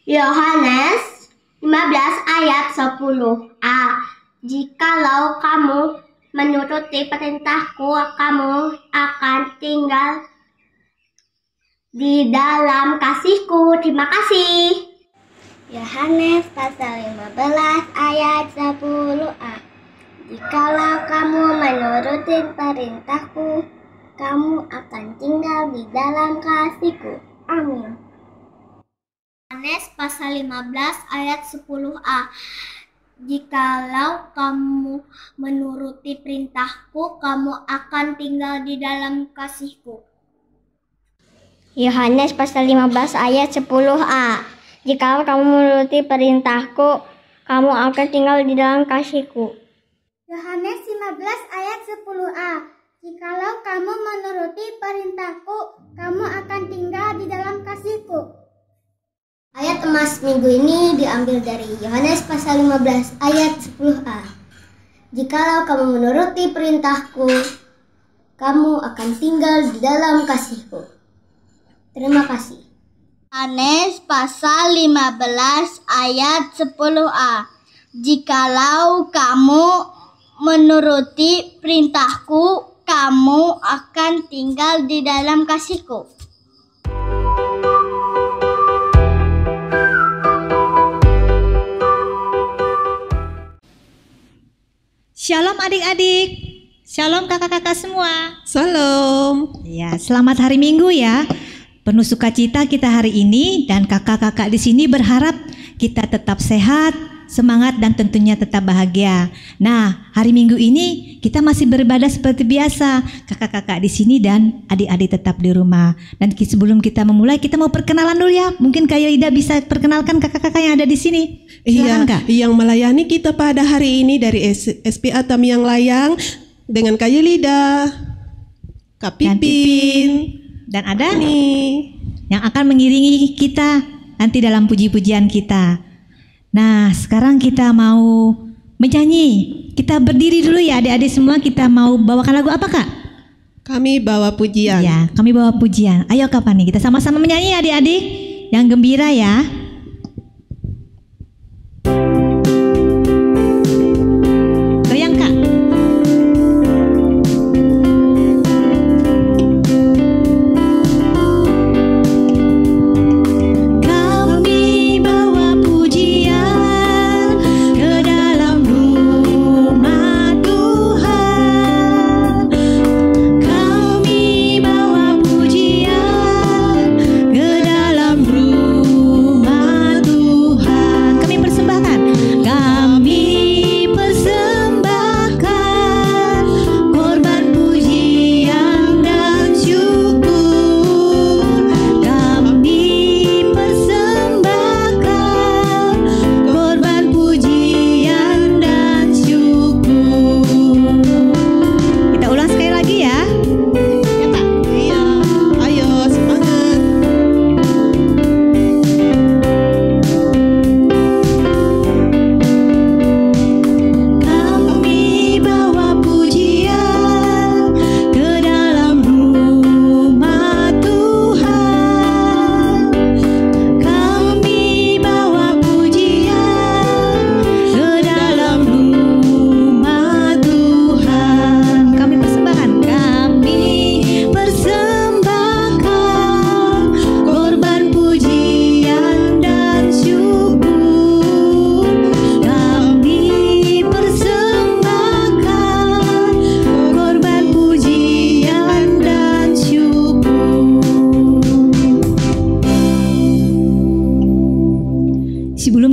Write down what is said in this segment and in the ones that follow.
Yohanes 15 ayat 10a. Jikalau kamu menuruti perintahku, kamu akan tinggal di dalam kasihku. Terima kasih. Yohanes pasal 15 ayat 10a. Jikalau kamu menuruti perintahku, kamu akan tinggal di dalam kasihku. Amin. Yohanes pasal 15 ayat 10a. Jikalau kamu menuruti perintahku, kamu akan tinggal di dalam kasihku. Yohanes pasal 15 ayat 10a. Jikalau kamu menuruti perintahku, kamu akan tinggal di dalam kasihku. Yohanes 15 ayat 10a. Jikalau kamu menuruti perintahku, kamu akan tinggal di dalam kasihku. Ayat emas minggu ini diambil dari Yohanes pasal 15 ayat 10a. Jikalau kamu menuruti perintahku, kamu akan tinggal di dalam kasihku. Terima kasih. Yohanes pasal 15 ayat 10a. Jikalau kamu menuruti perintahku, kamu akan tinggal di dalam kasihku. Shalom adik-adik, shalom kakak-kakak semua. Salam. Ya, selamat hari Minggu ya. Penuh sukacita kita hari ini dan kakak-kakak di sini berharap kita tetap sehat, semangat dan tentunya tetap bahagia. Nah, hari Minggu ini kita masih beribadah seperti biasa. Kakak-kakak di sini dan adik-adik tetap di rumah. Dan sebelum kita memulai, kita mau perkenalan dulu ya. Mungkin Kak Yelida bisa perkenalkan kakak-kakak yang ada di sini. Silakan, Kak. Yang melayani kita pada hari ini dari SPA Tamiang Layang dengan Kak Yelida, Kak Pipin, dan ada nih yang akan mengiringi kita nanti dalam puji-pujian kita. Nah, sekarang kita mau menyanyi. Kita berdiri dulu ya adik-adik semua. Kita mau bawakan lagu apa, Kak? Kami bawa pujian. Ya, kami bawa pujian. Ayo kapan nih kita sama-sama menyanyi adik-adik yang gembira ya. Goyang, Kak.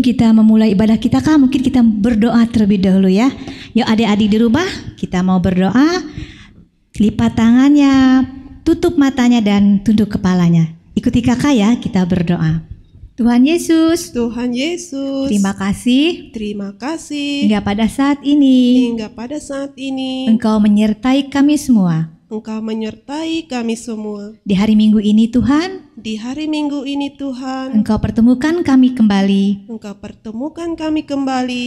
Kita memulai ibadah kita, Kak, mungkin kita berdoa terlebih dahulu ya. Yuk adik-adik di rumah, kita mau berdoa. Lipat tangannya, tutup matanya dan tunduk kepalanya. Ikuti kakak ya, kita berdoa. Tuhan Yesus, terima kasih hingga pada saat ini Engkau menyertai kami semua. Di hari Minggu ini Tuhan, Engkau pertemukan kami kembali.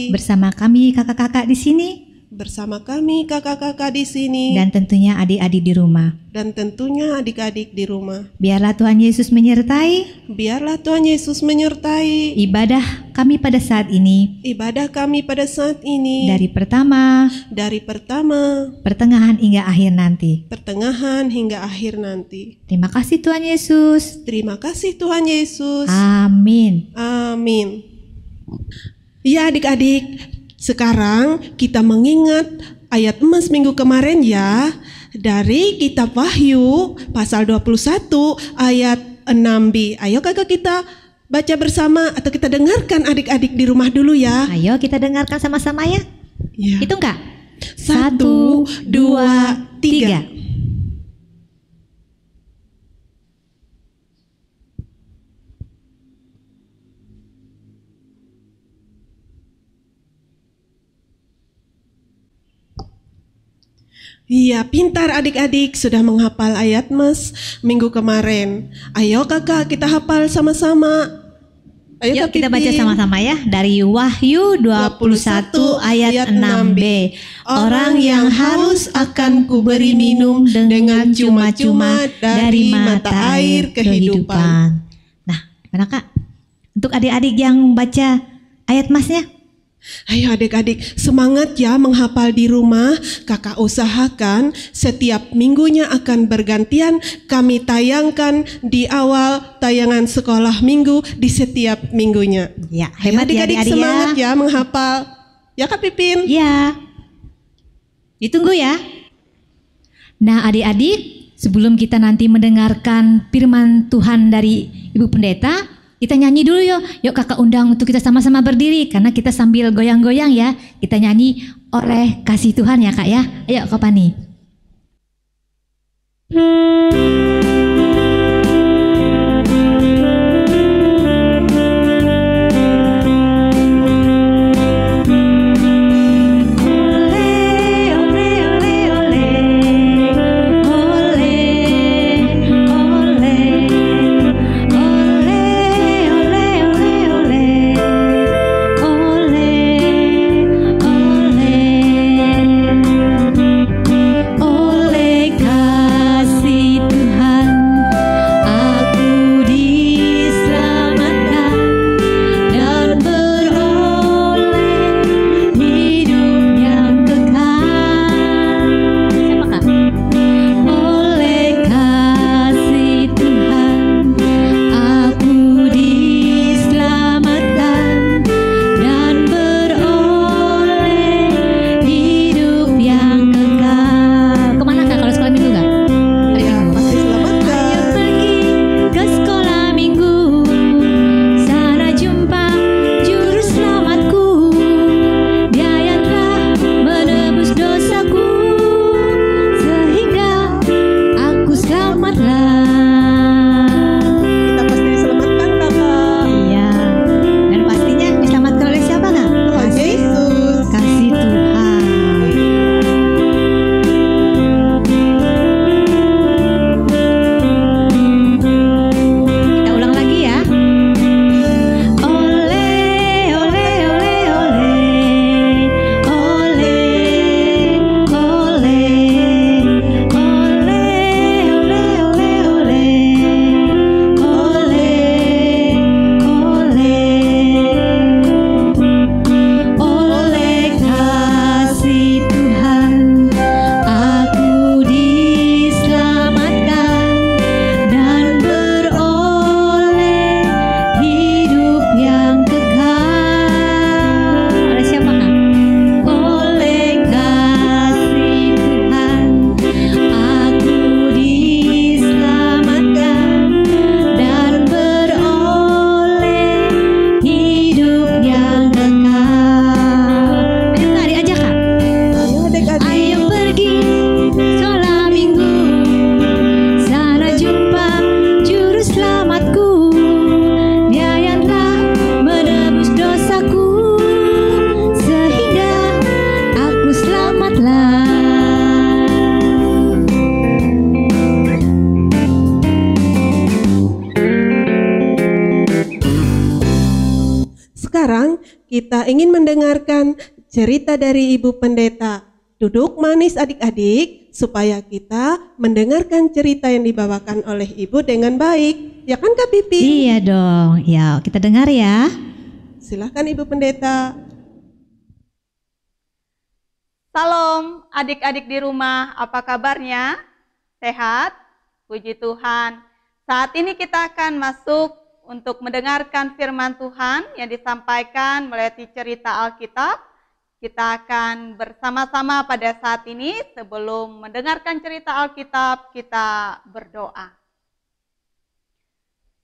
Bersama kami kakak-kakak di sini. bersama kami kakak-kakak di sini, dan tentunya adik-adik di rumah. dan tentunya adik-adik di rumah. Biarlah Tuhan Yesus menyertai Biarlah Tuhan Yesus menyertai ibadah kami pada saat ini, ibadah kami pada saat ini, dari pertama, dari pertama, pertengahan hingga akhir nanti. pertengahan hingga akhir nanti. Terima kasih Tuhan Yesus. Terima kasih Tuhan Yesus. Amin. Amin. Ya adik-adik, sekarang kita mengingat ayat emas minggu kemarin ya, dari kitab Wahyu pasal 21 ayat 6b. Ayo kakak kita baca bersama atau kita dengarkan adik-adik di rumah dulu ya. Ayo kita dengarkan sama-sama ya. Ya. Hitung Kak. 1, 2, 3. Iya, pintar adik-adik sudah menghafal ayat mas minggu kemarin. Ayo kakak kita hafal sama-sama. Yuk Kak kita baca Pipin. sama-sama ya. Dari Wahyu 21 ayat 6b. Orang yang haus akan kuberi minum dengan cuma-cuma dari mata air kehidupan. Nah, gimana Kak? Untuk adik-adik yang baca ayat masnya. Ayo adik-adik semangat ya menghafal di rumah. Kakak usahakan setiap minggunya akan bergantian kami tayangkan di awal tayangan sekolah minggu di setiap minggunya. Ya, Ayo hebat ya adik-adik adik-adik semangat ya. ya menghafal. Ya Kak Pipin. Ya. Ditunggu ya. Nah, adik-adik, sebelum kita nanti mendengarkan firman Tuhan dari Ibu Pendeta, kita nyanyi dulu yuk. Yuk kakak undang untuk kita sama-sama berdiri, karena kita sambil goyang-goyang ya. Kita nyanyi oleh kasih Tuhan ya Kak ya. Ayo Kak Pani. Oleh kasih Tuhan aku diselamatkan dan beroleh hidup yang kekal. Siapa Kak? Oleh kasih Tuhan aku diselamatkan dan beroleh hidup yang kekal. Kemana Kak kalau sekolah minggu Kak? Ya, pasti selamatkan. Pergi ke sekolah minggu, sana jumpa juru selamatku. Dia yang telah menebus dosaku, sehingga aku selamatlah. Kita pasti diselamatkan kakak. Iya, dan pastinya diselamatkan oleh siapa Kak? Tuhan Yesus. Kasih Tuhan. Kita ulang lagi ya. Oleh, oleh, oleh, oleh, oleh, oleh, oleh, oleh, oleh, oleh. Oleh kasih Tuhan aku diselamatkan dan beroleh hidup yang kekal. Oleh siapa Kak? Oleh kasih Tuhan aku diselamatkan dan beroleh hidup yang kekal. Ayo Kak, diajak Kak. Ayo adik-adik. Ayo pergi sekolah minggu, sana jumpa juru selamatku. Dia yang telah menebus dosaku, sehingga aku selamatlah. Sekarang kita ingin mendengarkan cerita dari Ibu Pendeta. Duduk manis adik-adik supaya kita mendengarkan cerita yang dibawakan oleh Ibu dengan baik. Ya kan Kak Pipi? Iya dong. Ya, kita dengar ya. Silahkan Ibu Pendeta. Salam adik-adik di rumah, apa kabarnya? Sehat? Puji Tuhan. Saat ini kita akan masuk untuk mendengarkan firman Tuhan yang disampaikan melalui cerita Alkitab. Kita akan bersama-sama pada saat ini sebelum mendengarkan cerita Alkitab, kita berdoa.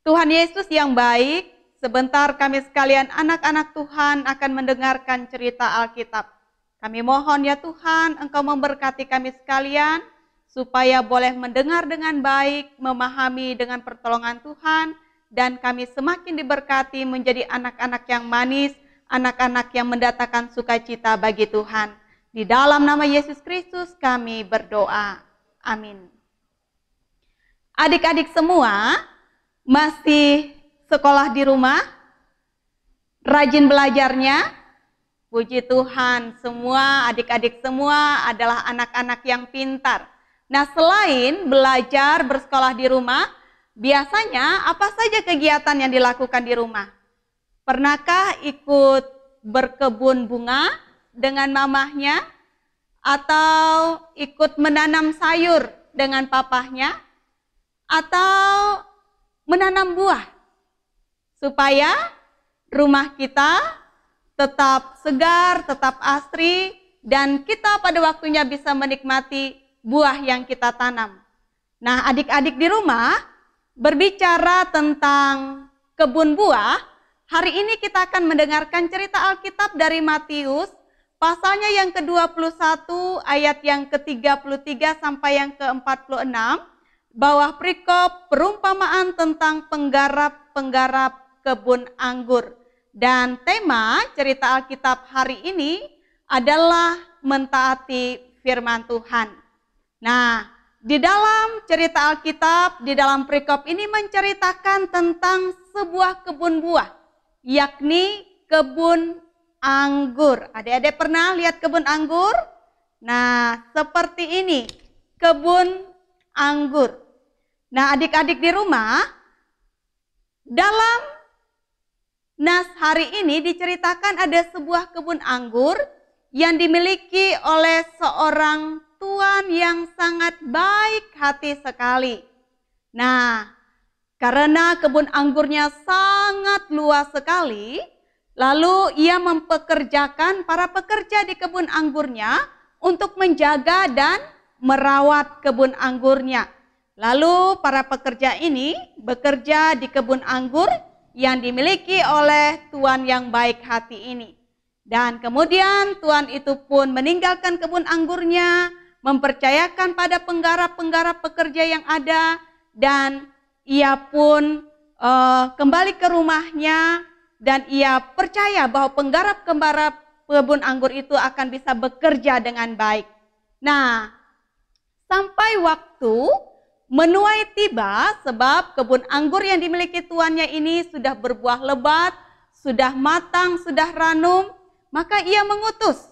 Tuhan Yesus yang baik, sebentar kami sekalian anak-anak Tuhan akan mendengarkan cerita Alkitab. Kami mohon ya Tuhan, Engkau memberkati kami sekalian, supaya boleh mendengar dengan baik, memahami dengan pertolongan Tuhan, dan kami semakin diberkati menjadi anak-anak yang manis, anak-anak yang mendatangkan sukacita bagi Tuhan. Di dalam nama Yesus Kristus kami berdoa. Amin. Adik-adik semua masih sekolah di rumah? Rajin belajarnya? Puji Tuhan, semua adik-adik semua adalah anak-anak yang pintar. Nah, selain belajar bersekolah di rumah, biasanya apa saja kegiatan yang dilakukan di rumah? Pernahkah ikut berkebun bunga dengan mamahnya? Atau ikut menanam sayur dengan papahnya? Atau menanam buah? Supaya rumah kita tetap segar, tetap asri, dan kita pada waktunya bisa menikmati buah yang kita tanam. Nah, adik-adik di rumah, berbicara tentang kebun buah, hari ini kita akan mendengarkan cerita Alkitab dari Matius, pasalnya yang ke-21, ayat yang ke-33 sampai yang ke-46, bawah perikop perumpamaan tentang penggarap-penggarap kebun anggur. Dan tema cerita Alkitab hari ini adalah mentaati firman Tuhan. Nah, di dalam cerita Alkitab, di dalam perikop ini menceritakan tentang sebuah kebun buah, yakni kebun anggur. Adik-adik pernah lihat kebun anggur? Nah, seperti ini, kebun anggur. Nah, adik-adik di rumah, dalam nas hari ini diceritakan ada sebuah kebun anggur yang dimiliki oleh seorang tuan yang sangat baik hati sekali. Nah, karena kebun anggurnya sangat luas sekali, lalu ia mempekerjakan para pekerja di kebun anggurnya untuk menjaga dan merawat kebun anggurnya. Lalu para pekerja ini bekerja di kebun anggur yang dimiliki oleh tuan yang baik hati ini. Dan kemudian tuan itu pun meninggalkan kebun anggurnya, mempercayakan pada penggarap-penggarap pekerja yang ada, dan ia pun kembali ke rumahnya, dan ia percaya bahwa penggarap-penggarap kebun anggur itu akan bisa bekerja dengan baik. Nah, sampai waktu menuai tiba, sebab kebun anggur yang dimiliki tuannya ini sudah berbuah lebat, sudah matang, sudah ranum, maka ia mengutus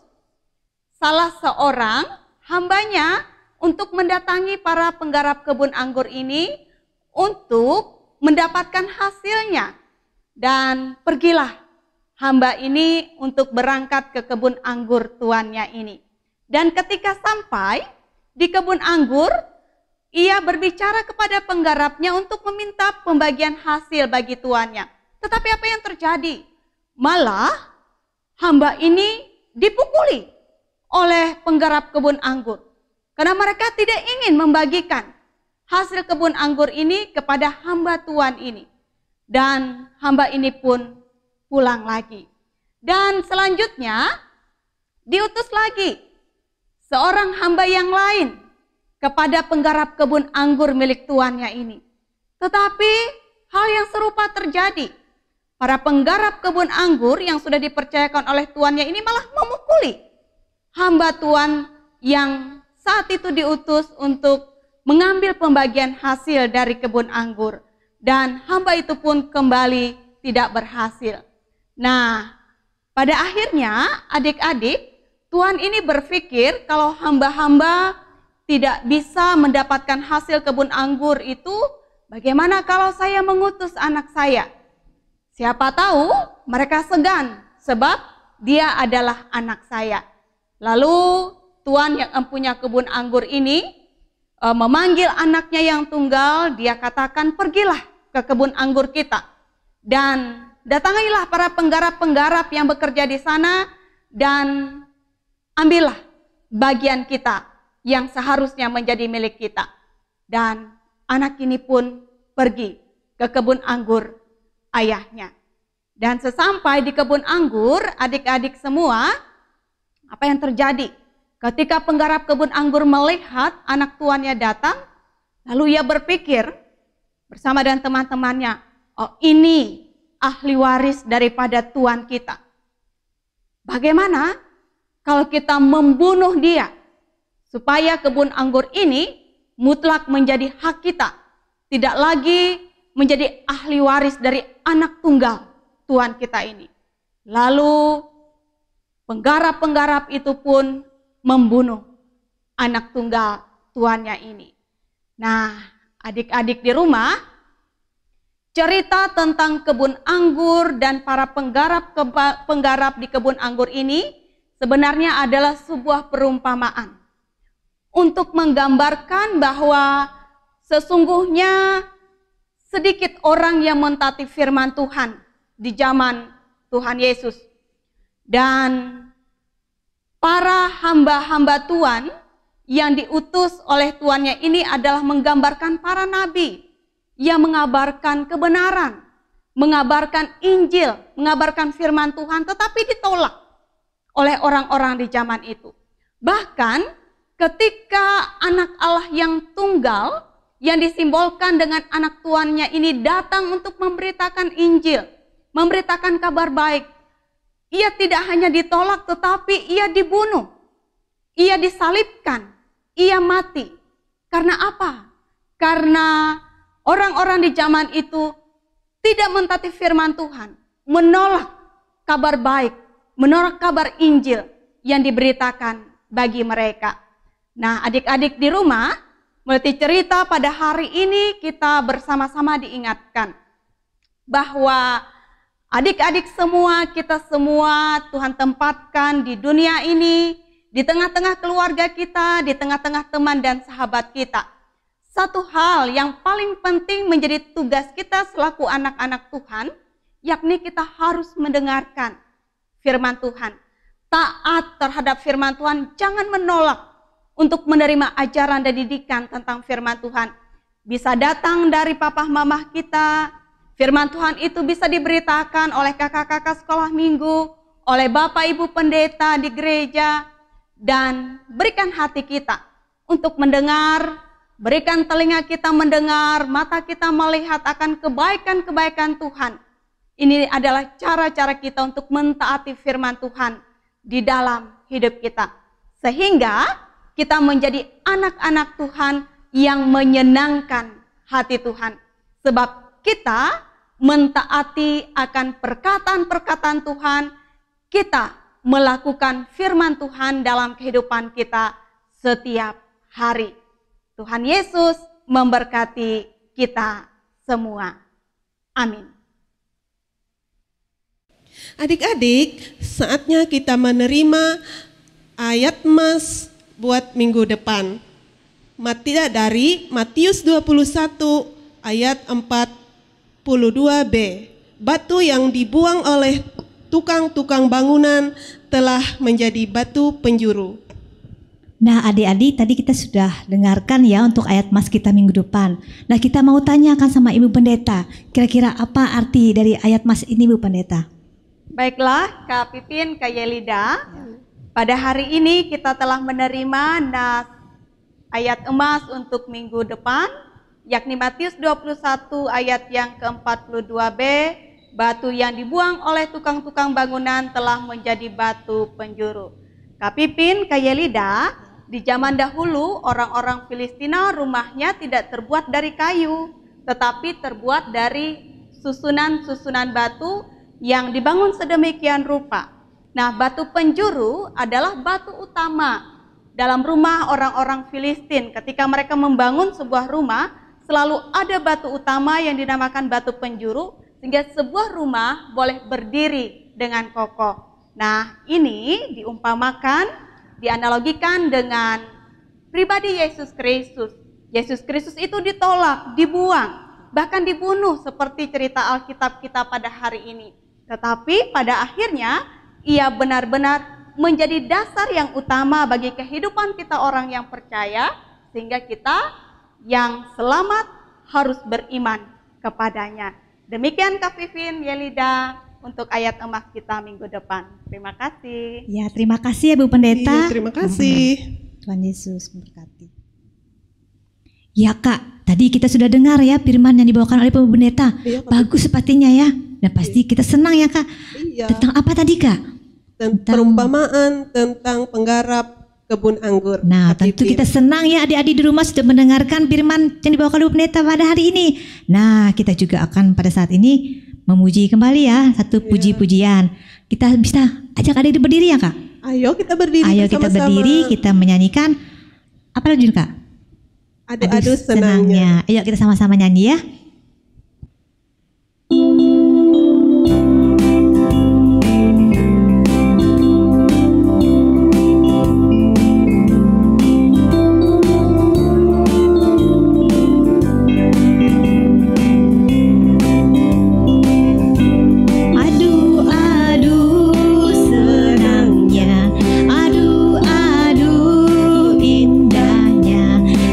salah seorang hambanya untuk mendatangi para penggarap kebun anggur ini untuk mendapatkan hasilnya. Dan pergilah hamba ini untuk berangkat ke kebun anggur tuannya ini. Dan ketika sampai di kebun anggur, ia berbicara kepada penggarapnya untuk meminta pembagian hasil bagi tuannya. Tetapi apa yang terjadi? Malah hamba ini dipukuli oleh penggarap kebun anggur. Karena mereka tidak ingin membagikan hasil kebun anggur ini kepada hamba tuan ini. Dan hamba ini pun pulang lagi. Dan selanjutnya diutus lagi seorang hamba yang lain kepada penggarap kebun anggur milik tuannya ini. Tetapi hal yang serupa terjadi. Para penggarap kebun anggur yang sudah dipercayakan oleh tuannya ini malah memukuli hamba tuan yang saat itu diutus untuk mengambil pembagian hasil dari kebun anggur. Dan hamba itu pun kembali tidak berhasil. Nah, pada akhirnya adik-adik, Tuan ini berpikir kalau hamba-hamba tidak bisa mendapatkan hasil kebun anggur itu, bagaimana kalau saya mengutus anak saya? Siapa tahu mereka segan sebab dia adalah anak saya. Lalu tuan yang punya kebun anggur ini memanggil anaknya yang tunggal, dia katakan, pergilah ke kebun anggur kita. Dan datangilah para penggarap-penggarap yang bekerja di sana dan ambillah bagian kita yang seharusnya menjadi milik kita. Dan anak ini pun pergi ke kebun anggur ayahnya. Dan sesampai di kebun anggur, adik-adik semua, apa yang terjadi? Ketika penggarap kebun anggur melihat anak tuannya datang, lalu ia berpikir bersama dengan teman-temannya, oh ini ahli waris daripada tuan kita. Bagaimana kalau kita membunuh dia, supaya kebun anggur ini mutlak menjadi hak kita, tidak lagi menjadi ahli waris dari anak tunggal tuan kita ini. Lalu penggarap-penggarap itu pun membunuh anak tunggal tuannya ini. Nah, adik-adik di rumah, cerita tentang kebun anggur dan para penggarap di kebun anggur ini sebenarnya adalah sebuah perumpamaan untuk menggambarkan bahwa sesungguhnya sedikit orang yang mentaati firman Tuhan di zaman Tuhan Yesus. Dan para hamba-hamba Tuhan yang diutus oleh tuannya ini adalah menggambarkan para nabi yang mengabarkan kebenaran, mengabarkan Injil, mengabarkan firman Tuhan, tetapi ditolak oleh orang-orang di zaman itu. Bahkan ketika anak Allah yang tunggal yang disimbolkan dengan anak tuannya ini datang untuk memberitakan Injil, memberitakan kabar baik, ia tidak hanya ditolak tetapi ia dibunuh, ia disalibkan, ia mati. Karena apa? Karena orang-orang di zaman itu tidak mentaati firman Tuhan, menolak kabar baik, menolak kabar Injil yang diberitakan bagi mereka. Nah, adik-adik di rumah, melalui cerita pada hari ini kita bersama-sama diingatkan bahwa adik-adik semua, kita semua Tuhan tempatkan di dunia ini, di tengah-tengah keluarga kita, di tengah-tengah teman dan sahabat kita. Satu hal yang paling penting menjadi tugas kita selaku anak-anak Tuhan, yakni kita harus mendengarkan firman Tuhan. Taat terhadap firman Tuhan, jangan menolak untuk menerima ajaran dan didikan tentang firman Tuhan. Bisa datang dari papa mamah kita, firman Tuhan itu bisa diberitakan oleh kakak-kakak sekolah minggu, oleh bapak ibu pendeta di gereja, dan berikan hati kita untuk mendengar, berikan telinga kita mendengar, mata kita melihat akan kebaikan-kebaikan Tuhan. Ini adalah cara-cara kita untuk mentaati firman Tuhan di dalam hidup kita. Sehingga kita menjadi anak-anak Tuhan yang menyenangkan hati Tuhan. Sebab kita mentaati akan perkataan-perkataan Tuhan, kita melakukan firman Tuhan dalam kehidupan kita setiap hari. Tuhan Yesus memberkati kita semua. Amin. Adik-adik, saatnya kita menerima ayat emas buat minggu depan. Dari Matius 21 ayat 42b. Batu yang dibuang oleh tukang-tukang bangunan telah menjadi batu penjuru. Nah, adik-adik, tadi kita sudah dengarkan ya untuk ayat mas kita minggu depan. Nah, kita mau tanyakan sama Ibu Pendeta, kira-kira apa arti dari ayat mas ini, Ibu Pendeta? Baiklah, Kak Pipin, Kak Yelida, pada hari ini kita telah menerima nas ayat emas untuk minggu depan, yakni Matius 21 ayat yang ke-42b, batu yang dibuang oleh tukang-tukang bangunan telah menjadi batu penjuru. Kak Pipin, Kak Yelida, di zaman dahulu orang-orang Filistina rumahnya tidak terbuat dari kayu, tetapi terbuat dari susunan-susunan batu yang dibangun sedemikian rupa. Nah, batu penjuru adalah batu utama dalam rumah orang-orang Filistin. Ketika mereka membangun sebuah rumah, selalu ada batu utama yang dinamakan batu penjuru, sehingga sebuah rumah boleh berdiri dengan kokoh. Nah, ini diumpamakan, dianalogikan dengan pribadi Yesus Kristus. Yesus Kristus itu ditolak, dibuang, bahkan dibunuh seperti cerita Alkitab kita pada hari ini. Tetapi pada akhirnya, ia benar-benar menjadi dasar yang utama bagi kehidupan kita orang yang percaya, sehingga kita yang selamat harus beriman kepadanya. Demikian Kak Vivin, Yelida, untuk ayat emas kita minggu depan. Terima kasih. Ya, terima kasih ya Bu Pendeta. Iya, terima kasih. Tuhan Yesus memberkati. Ya Kak, tadi kita sudah dengar ya firman yang dibawakan oleh Bu Pendeta. Iya, bagus sepertinya ya. Dan pasti kita senang ya Kak. Iya. Tentang apa tadi Kak? Perumpamaan tentang penggarap kebun anggur. Nah, tentu kita senang ya adik-adik di rumah sudah mendengarkan firman yang dibawakan oleh Bu Pendeta pada hari ini. Nah, kita juga akan pada saat ini memuji kembali ya, satu puji-pujian. Kita bisa ajak adik berdiri ya Kak? Ayo kita berdiri Ayo kita bersama-sama. berdiri, kita menyanyikan apa lagi Kak? Adu-adu senangnya. Ayo kita sama-sama nyanyi ya.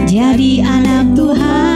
Jadi anak Tuhan,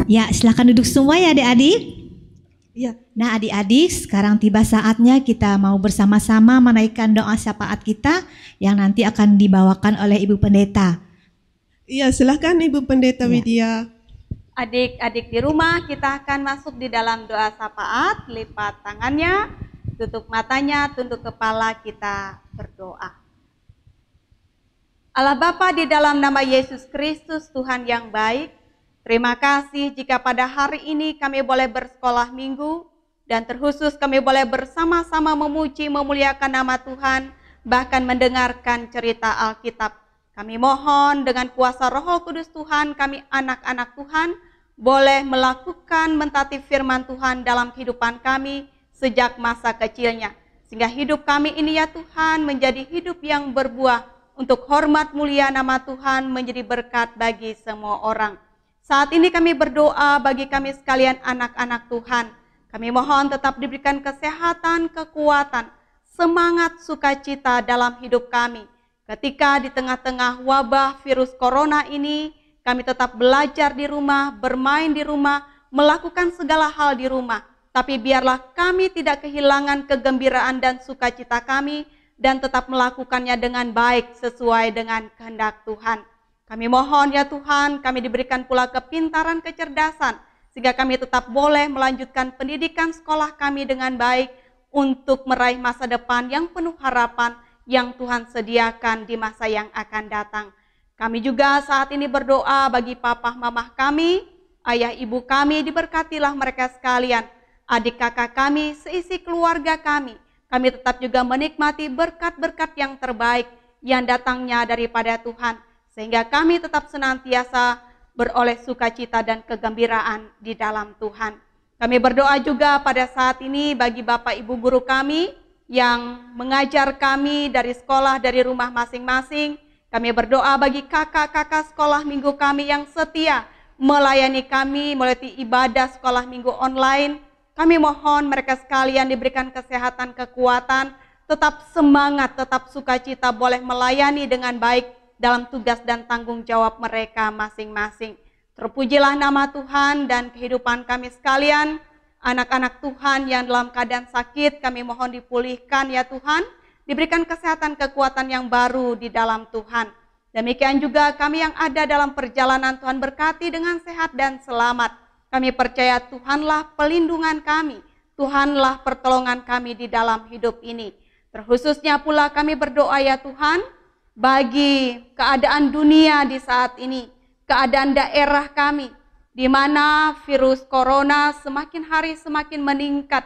Ya, silakan duduk semua ya adik-adik. Iya. Nah adik-adik, sekarang tiba saatnya kita mau bersama-sama menaikkan doa syafaat kita yang nanti akan dibawakan oleh Ibu Pendeta. Iya, silakan Ibu Pendeta Ya. Widya. Adik-adik di rumah, kita akan masuk di dalam doa syafaat, lipat tangannya, tutup matanya, tunduk kepala, kita berdoa. Allah Bapa, di dalam nama Yesus Kristus, Tuhan yang baik, terima kasih jika pada hari ini kami boleh bersekolah minggu, dan terkhusus kami boleh bersama-sama memuji, memuliakan nama Tuhan, bahkan mendengarkan cerita Alkitab. Kami mohon dengan kuasa Roh Kudus Tuhan, kami anak-anak Tuhan, boleh melakukan mentaati firman Tuhan dalam kehidupan kami sejak masa kecilnya. Sehingga hidup kami ini ya Tuhan menjadi hidup yang berbuah untuk hormat mulia nama Tuhan, menjadi berkat bagi semua orang. Saat ini kami berdoa bagi kami sekalian anak-anak Tuhan. Kami mohon tetap diberikan kesehatan, kekuatan, semangat, sukacita dalam hidup kami. Ketika di tengah-tengah wabah virus corona ini, kami tetap belajar di rumah, bermain di rumah, melakukan segala hal di rumah. Tapi biarlah kami tidak kehilangan kegembiraan dan sukacita kami, dan tetap melakukannya dengan baik sesuai dengan kehendak Tuhan. Kami mohon ya Tuhan, kami diberikan pula kepintaran, kecerdasan, sehingga kami tetap boleh melanjutkan pendidikan sekolah kami dengan baik, untuk meraih masa depan yang penuh harapan yang Tuhan sediakan di masa yang akan datang. Kami juga saat ini berdoa bagi papa mamah kami, ayah ibu kami, diberkatilah mereka sekalian, adik kakak kami, seisi keluarga kami. Kami tetap juga menikmati berkat-berkat yang terbaik yang datangnya daripada Tuhan, sehingga kami tetap senantiasa beroleh sukacita dan kegembiraan di dalam Tuhan. Kami berdoa juga pada saat ini bagi Bapak Ibu guru kami yang mengajar kami dari sekolah, dari rumah masing-masing. Kami berdoa bagi kakak-kakak sekolah minggu kami yang setia melayani kami melalui ibadah sekolah minggu online. Kami mohon mereka sekalian diberikan kesehatan, kekuatan, tetap semangat, tetap sukacita, boleh melayani dengan baik dalam tugas dan tanggung jawab mereka masing-masing. Terpujilah nama Tuhan dan kehidupan kami sekalian. Anak-anak Tuhan yang dalam keadaan sakit, kami mohon dipulihkan ya Tuhan. Diberikan kesehatan, kekuatan yang baru di dalam Tuhan. Demikian juga kami yang ada dalam perjalanan, Tuhan berkati dengan sehat dan selamat. Kami percaya Tuhanlah pelindungan kami, Tuhanlah pertolongan kami di dalam hidup ini. Terkhususnya pula kami berdoa ya Tuhan, bagi keadaan dunia di saat ini, keadaan daerah kami, di mana virus corona semakin hari semakin meningkat,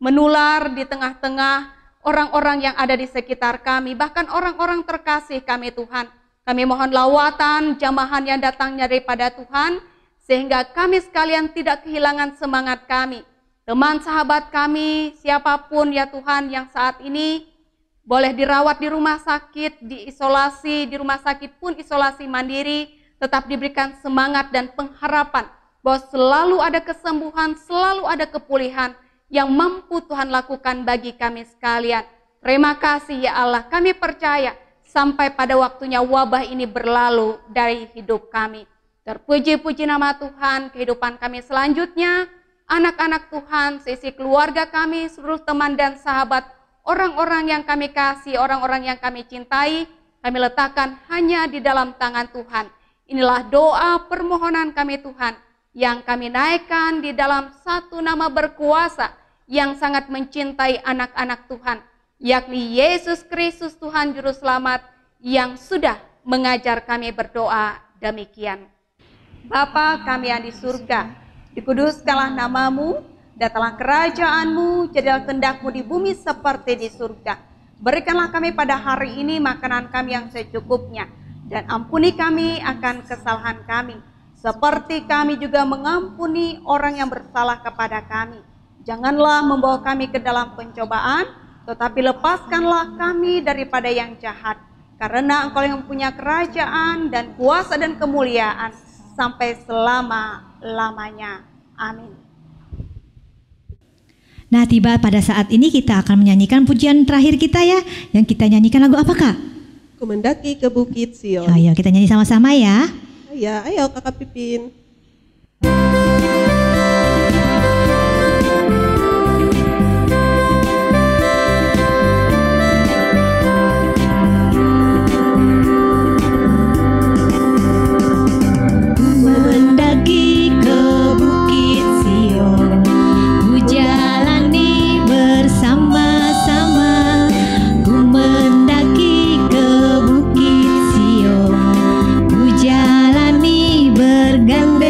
menular di tengah-tengah orang-orang yang ada di sekitar kami, bahkan orang-orang terkasih kami Tuhan. Kami mohon lawatan, jamahan yang datangnya daripada Tuhan, sehingga kami sekalian tidak kehilangan semangat kami. Teman sahabat kami, siapapun ya Tuhan yang saat ini boleh dirawat di rumah sakit, diisolasi, di rumah sakit pun isolasi mandiri, tetap diberikan semangat dan pengharapan bahwa selalu ada kesembuhan, selalu ada kepulihan yang mampu Tuhan lakukan bagi kami sekalian. Terima kasih ya Allah, kami percaya sampai pada waktunya wabah ini berlalu dari hidup kami. Terpuji-puji nama Tuhan, kehidupan kami selanjutnya, anak-anak Tuhan, seisi keluarga kami, seluruh teman dan sahabat, orang-orang yang kami kasih, orang-orang yang kami cintai, kami letakkan hanya di dalam tangan Tuhan. Inilah doa permohonan kami Tuhan, yang kami naikkan di dalam satu nama berkuasa, yang sangat mencintai anak-anak Tuhan, yakni Yesus Kristus Tuhan Juru Selamat, yang sudah mengajar kami berdoa demikian. Bapa kami yang di surga, dikuduskanlah namamu, datanglah kerajaanmu, jadilah kehendakmu di bumi seperti di surga. Berikanlah kami pada hari ini makanan kami yang secukupnya, dan ampuni kami akan kesalahan kami, seperti kami juga mengampuni orang yang bersalah kepada kami. Janganlah membawa kami ke dalam pencobaan, tetapi lepaskanlah kami daripada yang jahat. Karena Engkau yang punya kerajaan dan kuasa dan kemuliaan sampai selama-lamanya. Amin. Nah, tiba pada saat ini kita akan menyanyikan pujian terakhir kita ya. Yang kita nyanyikan lagu apa Kak? Ku mendaki ke Bukit Sion. Ayo kita nyanyi sama-sama ya. Ayo Kakak Pipin. Berganda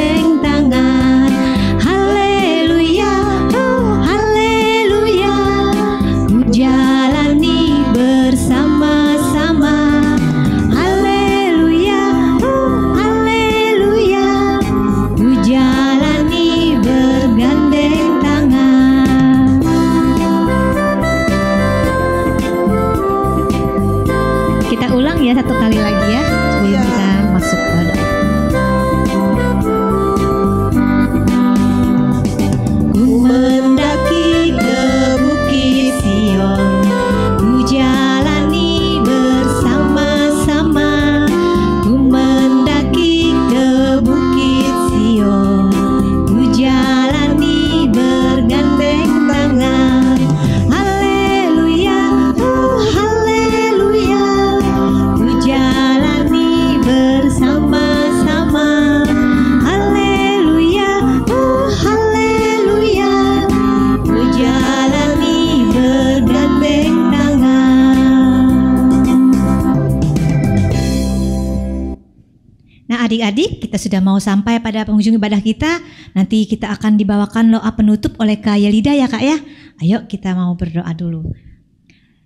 adik-adik, kita sudah mau sampai pada penghujung ibadah kita. Nanti kita akan dibawakan doa penutup oleh Kak Yelida ya Kak ya. Ayo kita mau berdoa dulu.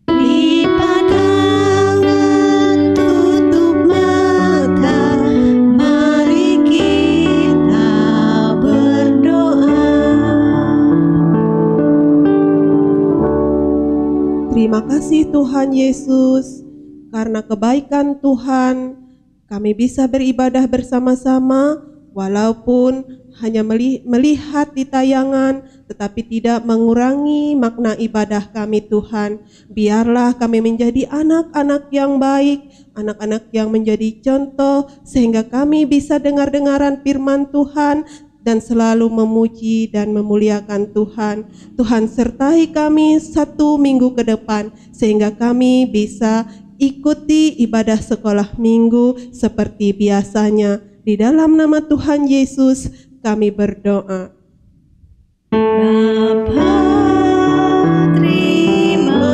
Lipat tangan, tutup mata, mari kita berdoa. Terima kasih Tuhan Yesus, karena kebaikan Tuhan kami bisa beribadah bersama-sama walaupun hanya melihat di tayangan, tetapi tidak mengurangi makna ibadah kami Tuhan. Biarlah kami menjadi anak-anak yang baik, anak-anak yang menjadi contoh, sehingga kami bisa dengar-dengaran firman Tuhan dan selalu memuji dan memuliakan Tuhan. Tuhan sertai kami 1 minggu ke depan, sehingga kami bisa ikuti ibadah sekolah minggu seperti biasanya. Di dalam nama Tuhan Yesus kami berdoa. Bapa, terima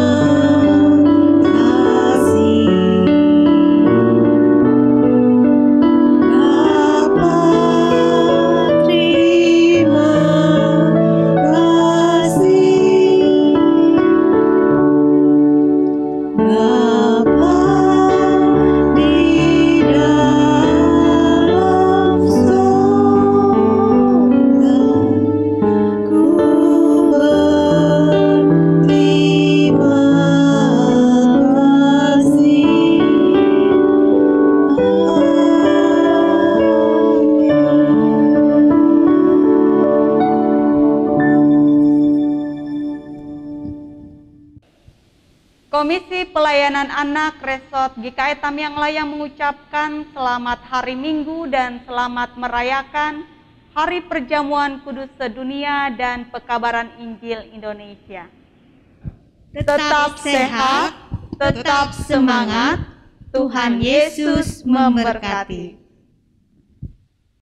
kasih. Bapa, terima kasih. Bapa di dalam surga, ku berterima kasih. Komisi Pelayanan Anak Resort GKI Tamiang Layang mengucapkan selamat Hari Minggu dan selamat merayakan Hari Perjamuan Kudus Sedunia dan Pekabaran Injil Indonesia. Tetap sehat, tetap semangat, Tuhan Yesus memberkati.